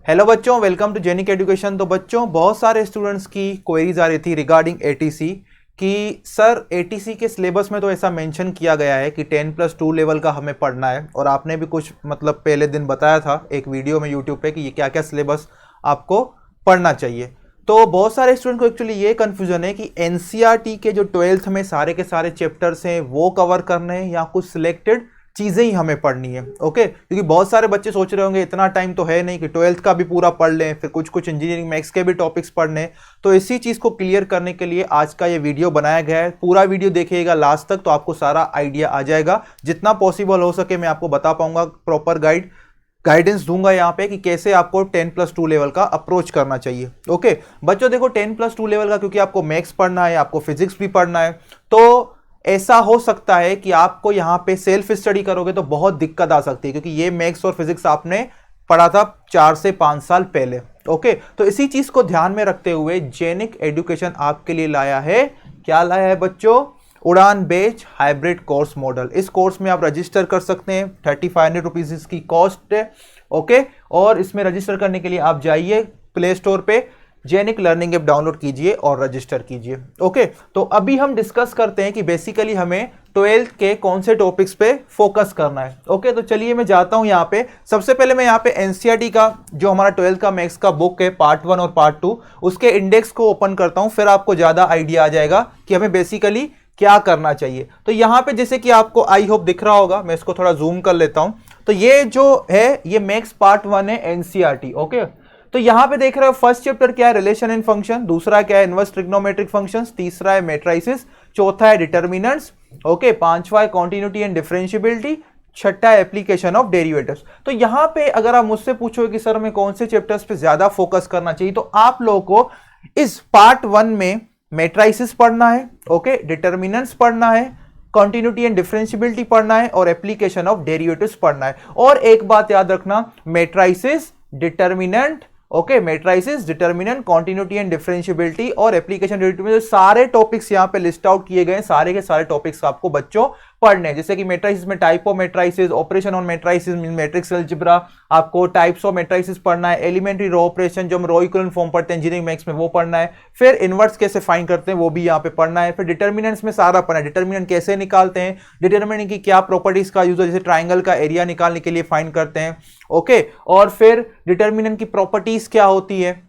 Hello बच्चों, welcome to genic education. तो बच्चों, बहुत सारे स्टूडेंट्स की क्वेरीज आ रही थी रिगार्डिंग एटीसी कि सर एटीसी के सिलेबस में तो ऐसा मेंशन किया गया है कि 10+2 लेवल का हमें पढ़ना है, और आपने भी कुछ पहले दिन बताया था एक वीडियो में यूट्यूब पे कि ये क्या क्या सिलेबस आपको पढ़ना चाहिए। तो बहुत सारे स्टूडेंट को एक्चुअली ये कंफ्यूजन है कि एनसीईआरटी के जो 12th में सारे के सारे चैप्टर्स हैं वो कवर करने हैं या कुछ सिलेक्टेड चीजें ही हमें पढ़नी है। ओके, क्योंकि बहुत सारे बच्चे सोच रहे होंगे इतना टाइम तो है नहीं कि 12th का भी पूरा पढ़ लें, फिर कुछ कुछ इंजीनियरिंग मैथ्स के भी टॉपिक्स पढ़ने। तो इसी चीज को क्लियर करने के लिए आज का ये वीडियो बनाया गया है। पूरा वीडियो देखिएगा लास्ट तक तो आपको सारा आइडिया आ जाएगा। जितना पॉसिबल हो सके मैं आपको बता पाऊंगा, प्रॉपर गाइडेंस दूंगा यहाँ पे कि कैसे आपको 10+2 लेवल का अप्रोच करना चाहिए। ओके बच्चों, देखो 10+2 लेवल का क्योंकि आपको मैथ्स पढ़ना है, आपको फिजिक्स भी पढ़ना है, तो ऐसा हो सकता है कि आपको यहाँ पे सेल्फ स्टडी करोगे तो बहुत दिक्कत आ सकती है, क्योंकि ये मैथ्स और फिजिक्स आपने पढ़ा था 4 से 5 साल पहले। ओके, तो इसी चीज को ध्यान में रखते हुए जेनिक एजुकेशन आपके लिए लाया है, क्या लाया है बच्चों? उड़ान बैच हाइब्रिड कोर्स मॉडल। इस कोर्स में आप रजिस्टर कर सकते हैं, 3500 रुपीज इसकी कॉस्ट है। ओके, और इसमें रजिस्टर करने के लिए आप जाइए प्ले स्टोर पे, जेनिक लर्निंग ऐप डाउनलोड कीजिए और रजिस्टर कीजिए। ओके, तो अभी हम डिस्कस करते हैं कि बेसिकली हमें 12th के कौन से टॉपिक्स पे फोकस करना है। ओके, तो चलिए मैं जाता हूं यहाँ पे। सबसे पहले मैं यहाँ पे एनसीईआरटी का जो हमारा 12th का मैथ्स का बुक है पार्ट 1 और पार्ट 2, उसके इंडेक्स को ओपन करता हूं, फिर आपको ज्यादा आइडिया आ जाएगा कि हमें बेसिकली क्या करना चाहिए। तो यहाँ पे जैसे कि आपको आई होप दिख रहा होगा, मैं इसको थोड़ा जूम कर लेता हूं। तो ये जो है ये मैथ्स पार्ट 1 है एनसीईआरटी। ओके, तो यहां पे देख रहे हो फर्स्ट चैप्टर क्या है? Relation and function. दूसरा क्या है? Inverse trigonometric functions. तीसरा है मैट्रिसेस। चौथा है डिटर्मिनेंट्स। ओके, पांचवा है कॉन्टिन्यूटी एंड डिफरेंशियबिलिटी। छठा है एप्लीकेशन ऑफ डेरिवेटिव्स। तो यहां पे अगर आप मुझसे पूछो कि सर हमें कौन से चैप्टर्स पे ज्यादा फोकस करना चाहिए, तो आप लोगों को इस पार्ट 1 में मैट्रिसेस पढ़ना है, ओके, डिटर्मिनेंट्स पढ़ना है, कॉन्टिन्यूटी एंड डिफरेंशियबिलिटी पढ़ना है और एप्लीकेशन ऑफ डेरिवेटिव्स पढ़ना है। और एक बात याद रखना, matrices, determinant, okay, matrices, determinant, continuity and differentiability और एप्लीकेशन डेरिवेटिव, सारे टॉपिक्स यहां पे लिस्ट आउट किए गए हैं। सारे के सारे टॉपिक्स आपको बच्चों पढ़ने हैं। जैसे कि मैट्रिसेस में type of matrices, operation on matrices, matrix algebra, आपको टाइप्स ऑफ मैट्रिसेस पढ़ना है। एलिमेंट्री रो ऑपरेशन जो हम रो इक्विवेलेंट फॉर्म पढ़ते हैं इंजीनियरिंग मैथ्स में, वो पढ़ना है। फिर इनवर्स कैसे फाइंड करते हैं वो भी यहाँ पे पढ़ना है। फिर डिटर्मिनेंट्स में सारा पढ़ना है, डिटर्मिनेंट कैसे निकालते हैं, डिटर्मिनेंट की क्या प्रॉपर्टीज का यूज है, जैसे ट्राइंगल का एरिया निकालने के लिए फाइंड करते हैं। ओके, और फिर डिटर्मिनेंट की प्रॉपर्टीज क्या होती है,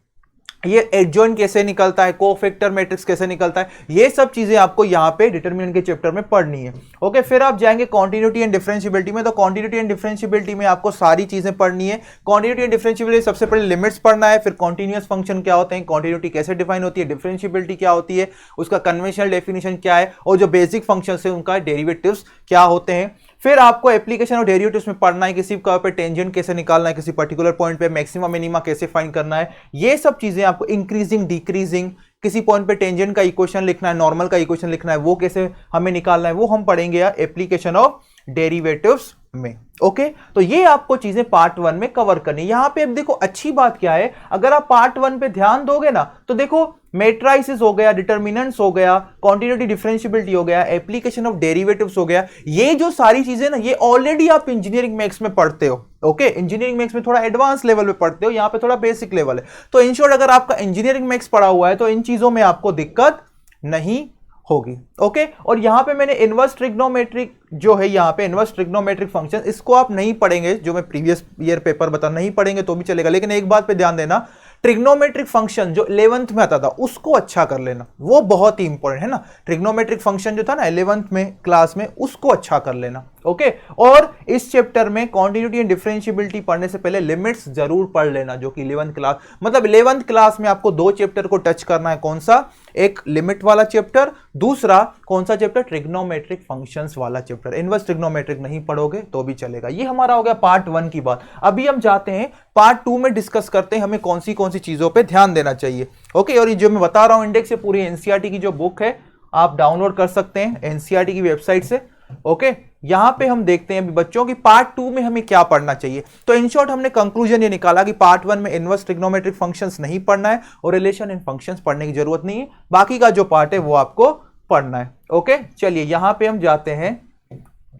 ये एडजॉइंट कैसे निकलता है, कोफैक्टर मैट्रिक्स कैसे निकलता है, ये सब चीजें आपको यहाँ पे डिटरमिनेंट के चैप्टर में पढ़नी है। ओके, फिर आप जाएंगे कॉन्टिन्यूटी एंड डिफरेंशियबिलिटी में। तो कॉन्टिन्यूटी एंड डिफरेंशियबिलिटी में आपको सारी चीजें पढ़नी है। कॉन्टिन्यूटी एंड डिफरेंशियबिलिटी सबसे पहले लिमिट्स पढ़ना है, फिर कॉन्टिन्यूअस फंक्शन क्या होते हैं, कॉन्टिन्यूटी कैसे डिफाइन होती है, डिफरेंशियबिलिटी क्या होती है, उसका कन्वेंशनल डेफिनेशन क्या है, और जो बेसिक फंक्शन है उनका डेरिवेटिव्स क्या होते हैं। फिर आपको एप्लीकेशन और डेरिवेटिव्स में पढ़ना है, किसी पे टेंजेंट कैसे निकालना है, किसी पर्टिकुलर पॉइंट पे मैक्सिमा मिनिमा कैसे फाइंड करना है। ये सब चीजें आपको इंक्रीजिंग डिक्रीजिंग, किसी पॉइंट पे टेंजेंट का इक्वेशन लिखना है, नॉर्मल का इक्वेशन लिखना है, वो कैसे हमें निकालना है, वो हम पढ़ेंगे यार एप्लीकेशन ऑफ डेरिवेटिव्स में। ओके, तो ये आपको चीजें पार्ट 1 में कवर करनी। यहां पे अब देखो अच्छी बात क्या है, अगर आप पार्ट 1 पे ध्यान दोगे ना, तो देखो मैट्रिसेस हो गया, डिटर्मिनेंट्स हो गया, कॉन्टिन्यूटी डिफरेंशियबिलिटी हो गया, एप्लीकेशन ऑफ डेरिवेटिव्स हो गया, ये जो सारी चीजें ना ये ऑलरेडी आप इंजीनियरिंग मैथ्स में पढ़ते हो। ओके, इंजीनियरिंग मैथ्स में थोड़ा एडवांस लेवल पे पढ़ते हो, यहां पे थोड़ा बेसिक लेवल है। तो इन शॉर्ट अगर आपका इंजीनियरिंग मैथ्स पढ़ा हुआ है तो इन चीजों में आपको दिक्कत नहीं होगी। ओके, और यहां पे मैंने इनवर्स ट्रिग्नोमेट्रिक जो है, यहां पे इनवर्स ट्रिग्नोमेट्रिक फंक्शन, इसको आप नहीं पढ़ेंगे, जो मैं प्रीवियस ईयर पेपर बता नहीं पढ़ेंगे तो भी चलेगा, लेकिन एक बात पे ध्यान देना, ट्रिग्नोमेट्रिक फंक्शन जो 11th में आता था उसको अच्छा कर लेना, वो बहुत ही इंपॉर्टेंट है ना। ट्रिग्नोमेट्रिक फंक्शन जो था ना 11th में क्लास में, उसको अच्छा कर लेना। ओके, और इस चैप्टर में कॉन्टिन्यूटी एंड डिफरेंशियबिलिटी पढ़ने से पहले लिमिट्स जरूर पढ़ लेना, जो कि 11th क्लास, मतलब 11th क्लास में आपको 2 चैप्टर को टच करना है। कौन सा? एक लिमिट वाला चैप्टर, दूसरा कौन सा चैप्टर? ट्रिग्नोमेट्रिक फंक्शंस वाला चैप्टर। इनवर्स ट्रिग्नोमेट्रिक नहीं पढ़ोगे तो भी चलेगा। ये हमारा हो गया पार्ट 1 की बात। अभी हम जाते हैं पार्ट 2 में, डिस्कस करते हैं हमें कौन सी चीजों पे ध्यान देना चाहिए। ओके, और ये जो मैं बता रहा हूं इंडेक्स से, पूरी एनसीईआरटी की जो बुक है आप डाउनलोड कर सकते हैं एनसीईआरटी की वेबसाइट से। ओके, यहां पे हम देखते हैं बच्चों की पार्ट 2 में हमें क्या पढ़ना चाहिए। तो इन शॉर्ट हमने कंक्लूजन ये निकाला कि पार्ट 1 में इनवर्स ट्रिग्नोमेट्रिक फंक्शंस नहीं पढ़ना है और रिलेशन इन फंक्शंस पढ़ने की जरूरत नहीं है, बाकी का जो पार्ट है वो आपको पढ़ना है। ओके, चलिए यहां पे हम जाते हैं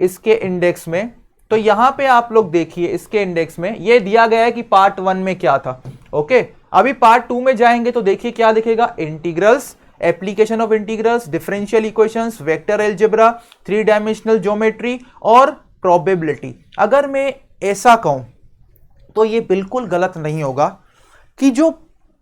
इसके इंडेक्स में। तो यहां पे आप लोग देखिए इसके इंडेक्स में ये दिया गया है कि पार्ट 1 में क्या था। ओके, अभी पार्ट 2 में जाएंगे तो देखिए क्या दिखेगा, integrals, application of integrals, differential equations, vector algebra, 3 dimensional geometry और प्रोबेबिलिटी। अगर मैं ऐसा कहूं तो ये बिल्कुल गलत नहीं होगा कि जो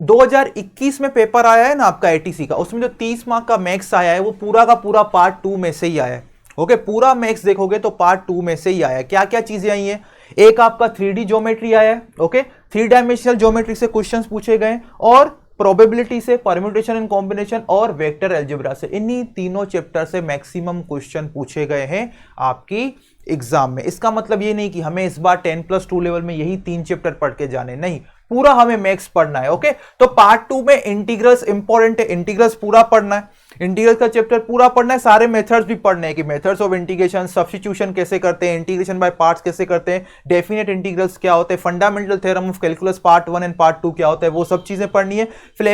2021 में पेपर आया है ना आपका एटीसी का, उसमें जो 30 मार्क का मैथ्स आया है वो पूरा का पूरा पार्ट 2 में से ही आया है। ओके, पूरा मैथ्स देखोगे तो पार्ट 2 में से ही आया है। क्या क्या चीजें आई हैं, एक आपका 3D ज्योमेट्री आया है, ओके, 3 डायमेंशनल ज्योमेट्री से क्वेश्चंस पूछे गए और प्रोबेबिलिटी से, परम्यूटेशन एंड कॉम्बिनेशन और वेक्टर अलजेब्रा से, इन्हीं तीनों चैप्टर से मैक्सिमम क्वेश्चन पूछे गए हैं आपकी एग्जाम में। इसका मतलब ये नहीं कि हमें इस बार 10+2 लेवल में यही 3 चैप्टर पढ़ के जाने, नहीं, पूरा हमें मैथ्स पढ़ना है। ओके, तो पार्ट 2 में इंटीग्रल्स इंपॉर्टेंट है, इंटीग्रल्स पूरा पढ़ना है, इंटीग्रल का चैप्टर पूरा पढ़ना है, सारे मेथड्स भी पढ़ने हैं कि मेथड्स ऑफ इंटीग्रेशन, सब्स्टिट्यूशन कैसे करते हैं, इंटीग्रेशन बाय पार्ट्स कैसे करते हैं, डेफिनेट इंटीग्रल्स क्या होते हैं, fundamental theorem of calculus part 1 and part 2 क्या होता है, वो सब चीजें पढ़नी है। फिर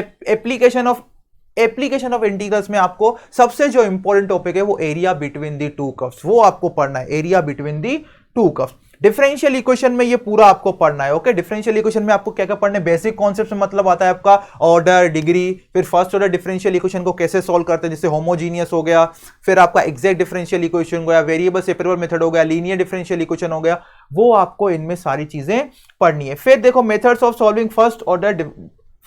एप्लीकेशन ऑफ इंटीग्रल्स में आपको सबसे जो इंपॉर्टेंट टॉपिक है वो area between the to curves, वो आपको पढ़ना है, area between the to curves. Differential equation में ये पूरा आपको पढ़ना है। ओके, डिफरेंशियल इक्वेशन में आपको क्या क्या पढ़ना है, बेसिक कॉन्सेप्ट में मतलब आता है आपका ऑर्डर, डिग्री, फिर फर्स्ट ऑर्डर डिफरेंशियल इक्वेशन को कैसे सॉल्व करते हैं, जैसे होमोजीनियस हो गया, फिर आपका एग्जैक्ट डिफरेंशियल इक्वेशन हो गया, वेरिएबल सेपरेबल मेथड हो गया, लीनियर डिफरेंशियल इक्वेशन हो गया, वो आपको इनमें सारी चीजें पढ़नी है। फिर देखो methods of solving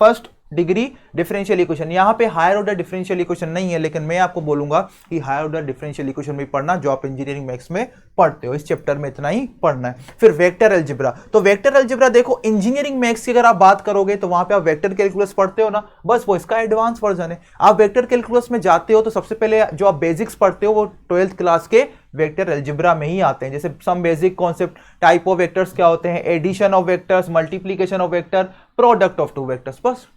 first degree differential equation, यहां पे हायर ऑर्डर डिफरेंशियल इक्वेशन नहीं है, लेकिन मैं आपको बोलूंगा कि हायर ऑर्डर डिफरेंशियल इक्वेशन भी पढ़ना जो आप इंजीनियरिंग मैथ्स में पढ़ते हो, इस चैप्टर में इतना ही पढ़ना है। फिर वेक्टर अलजेब्रा, तो वेक्टर अलजेब्रा देखो इंजीनियरिंग मैथ्स की अगर आप बात करोगे तो वहां पे आप वेक्टर कैलकुलस पढ़ते हो ना, बस वो इसका एडवांस वर्जन है। आप वेक्टर कैलकुलस में जाते हो तो सबसे पहले जो आप बेसिक्स पढ़ते हो वो 12th क्लास के वेक्टर अलजेब्रा में ही आते हैं, जैसे some basic concept, type of vectors क्या होते हैं, addition of vectors, multiplication of vector, product of two vectors, बस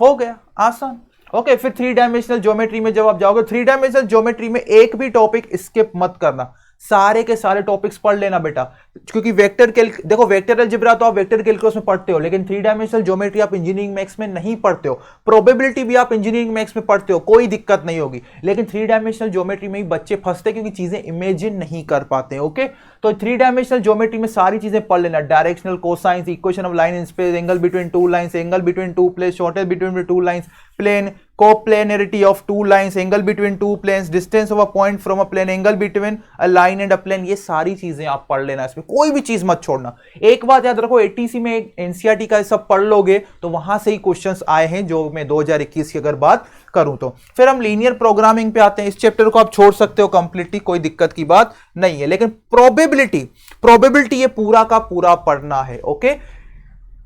हो गया आसान। ओके, फिर 3 डायमेंशनल ज्योमेट्री में जब आप जाओगे, 3 डायमेंशनल ज्योमेट्री में एक भी टॉपिक स्किप मत करना, सारे के सारे टॉपिक्स पढ़ लेना बेटा, क्योंकि देखो वेक्टर अलजेब्रा तो आप वेक्टर कैलकुलस में पढ़ते हो, लेकिन 3 डायमेंशनल ज्योमेट्री आप इंजीनियरिंग मैथ्स में नहीं पढ़ते हो। प्रोबेबिलिटी भी आप इंजीनियरिंग मैथ्स में पढ़ते हो, कोई दिक्कत नहीं होगी, लेकिन 3 डायमेंशनल ज्योमेट्री में ही बच्चे फंसते क्योंकि चीजें इमेजिन नहीं कर पाते। ओके, तो 3 डायमेंशनल ज्योमेट्री में सारी चीजें पढ़ लेना, directional, cosines, equation of line in space, angle between two lines, angle between two planes, shortest between two lines, plane, coplanarity of two lines, angle between two planes, distance of a point from a plane, angle between a line and a plane, ये सारी चीजें आप पढ़ लेना, इसमें कोई भी चीज मत छोड़ना। एक बात याद रखो, एटीसी में एनसीईआरटी का सब पढ़ लोगे तो वहां से ही क्वेश्चंस आए हैं, जो मैं 2021 की अगर बात करूं तो। फिर हम लीनियर प्रोग्रामिंग पे आते हैं, इस चैप्टर को आप छोड़ सकते हो कंप्लीटली, कोई दिक्कत की बात नहीं है, लेकिन प्रोबेबिलिटी ये पूरा का पूरा पढ़ना है। ओके,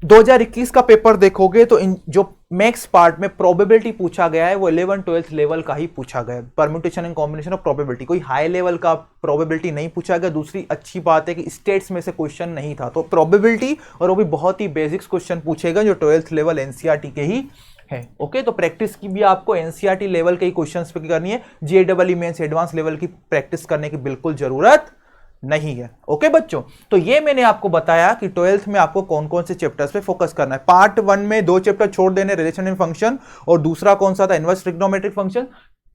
2021 का पेपर देखोगे तो जो मैथ्स पार्ट में प्रोबेबिलिटी पूछा गया है वो 11th-12th लेवल का ही पूछा गया है, permutation and combination of probability, कोई हाई लेवल का प्रोबेबिलिटी नहीं पूछा गया। दूसरी अच्छी बात है कि स्टेट्स में से क्वेश्चन नहीं था, तो प्रोबेबिलिटी और वो भी बहुत ही बेसिक्स क्वेश्चन पूछे गए जो 12th लेवल एनसीईआरटी के ही है। ओके, तो प्रैक्टिस की भी आपको एनसीईआरटी लेवल के ही क्वेश्चंस पे करनी है, जेईई मेंस एडवांस लेवल की प्रैक्टिस करने की बिल्कुल जरूरत नहीं है। ओके बच्चों, तो ये मैंने आपको बताया कि 12th में आपको कौन कौन से चैप्टर्स पे फोकस करना है। पार्ट 1 में 2 चैप्टर छोड़ देने, रिलेशन एंड फंक्शन, और दूसरा कौन सा था, इनवर्स ट्रिग्नोमेट्रिक फंक्शन।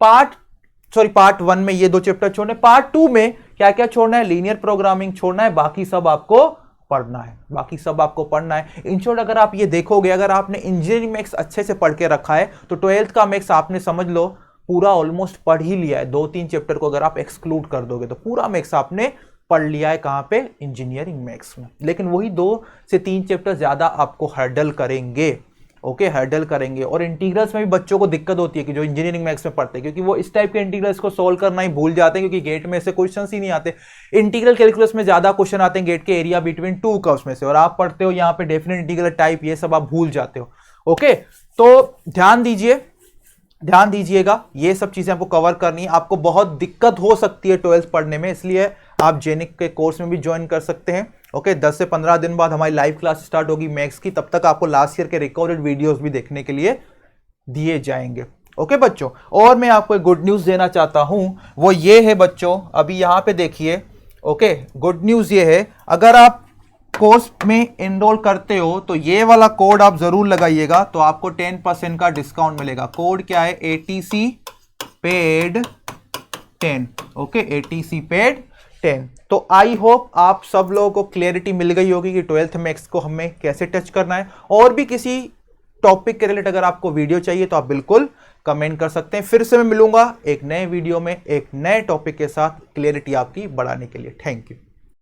पार्ट 1 में ये 2 चैप्टर छोड़ने, पार्ट 2 में क्या क्या छोड़ना है, लीनियर प्रोग्रामिंग छोड़ना है, बाकी सब आपको पढ़ना है, इन शॉर्ट अगर आप ये देखोगे, अगर आपने इंजीनियरिंग मैथ्स अच्छे से पढ़ के रखा है तो 12th का मैथ्स आपने समझ लो पूरा ऑलमोस्ट पढ़ ही लिया है। 2-3 चैप्टर को अगर आप एक्सक्लूड कर दोगे तो पूरा मैथ्स आपने पढ़ लिया है, कहां पे, इंजीनियरिंग मैथ्स में। लेकिन वही 2 से 3 चैप्टर ज्यादा आपको हर्डल करेंगे। ओके, हर्डल करेंगे। और इंटीग्रल्स में भी बच्चों को दिक्कत होती है कि जो इंजीनियरिंग मैथ्स में पढ़ते हैं, क्योंकि वो इस टाइप के इंटीग्रल्स को सोल्व करना ही भूल जाते हैं, क्योंकि गेट में ऐसे क्वेश्चंस ही नहीं आते। इंटीग्रल कैलकुलस में ज्यादा क्वेश्चन आते हैं गेट के एरिया बिटवीन टू कर्व्स में से, और आप पढ़ते हो यहाँ पे डेफिनेट इंटीग्रल टाइप, ये सब आप भूल जाते हो। ओके, तो ध्यान दीजिएगा, ये सब चीजें आपको कवर करनी है। आपको बहुत दिक्कत हो सकती है 12th पढ़ने में, इसलिए आप जेनिक के कोर्स में भी ज्वाइन कर सकते हैं। ओके, 10 से 15 दिन बाद हमारी लाइव क्लास स्टार्ट होगी मैथ्स की, तब तक आपको लास्ट ईयर के रिकॉर्डेड वीडियोस भी देखने के लिए दिए जाएंगे। ओके बच्चों, और मैं आपको एक गुड न्यूज देना चाहता हूं, वो ये है बच्चों, अभी यहां पे देखिए। ओके, गुड न्यूज ये है, अगर आप कोर्स में एनरोल करते हो तो ये वाला कोड आप जरूर लगाइएगा, तो आपको 10% का डिस्काउंट मिलेगा। कोड क्या है, ATC paid 10। Okay, ATC paid 10। तो आई होप आप सब लोगों को क्लियरिटी मिल गई होगी कि 12th मैथ्स को हमें कैसे टच करना है। और भी किसी टॉपिक के रिलेटेड अगर आपको वीडियो चाहिए तो आप बिल्कुल कमेंट कर सकते हैं। फिर से मैं मिलूंगा एक नए वीडियो में एक नए टॉपिक के साथ क्लियरिटी आपकी बढ़ाने के लिए। Thank you.